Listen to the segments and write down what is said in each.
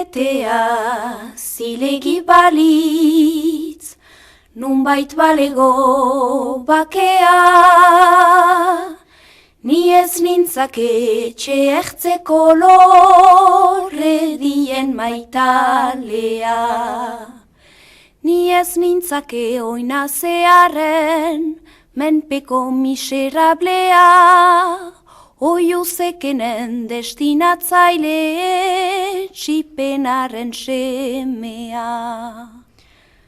betea zilegi balitz, nunbait balego bakea, ni ez nintzake txertzeko lorre dien maitalea. Ni ez nintzake oinazearen menpeko miserablea, oiuzekenen destinatzaile txipenaren semea.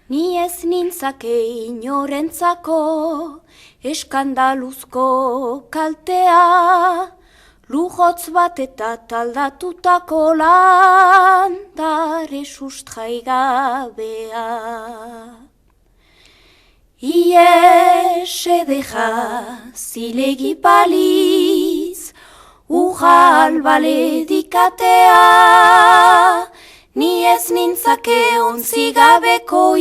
Ni ez nintzake inorentzako eskandaluzko kaltea, lujotz bat eta taldatutako landare sustraigabea. Ies edeja zilegi baliz, ujal baledikatea, ni ez nintzake ontzigabeko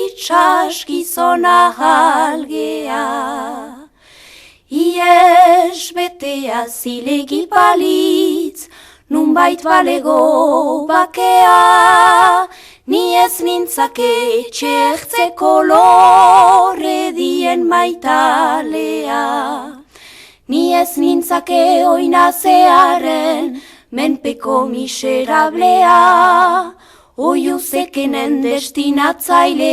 itxas gizona algea. Ies betea zilegi balitz, nunbait balego bakea, ni ez nintzake txertzeko lorre dien maitalea. Ni ez nintzake oinazearen menpeko miserablea, oiuzekenen destinatzaile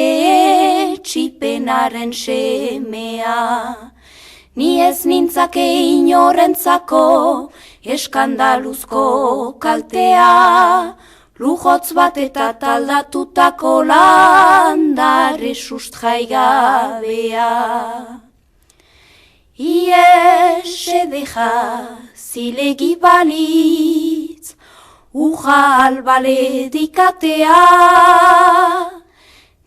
txipenaren semea. Ni ez nintzake inorentzako eskandaluzko kaltea, lujotz bat eta taldatutako landare sustraigabea. Ies edeja zilegi balitz, ujal baledikatea,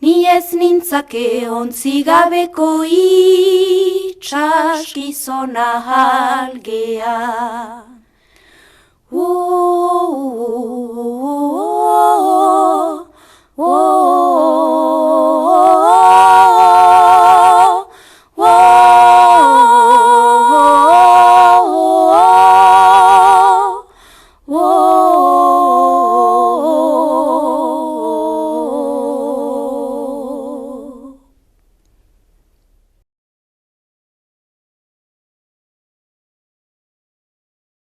ni ez nintzake ontzigabeko itxas gizona algea. Whoa.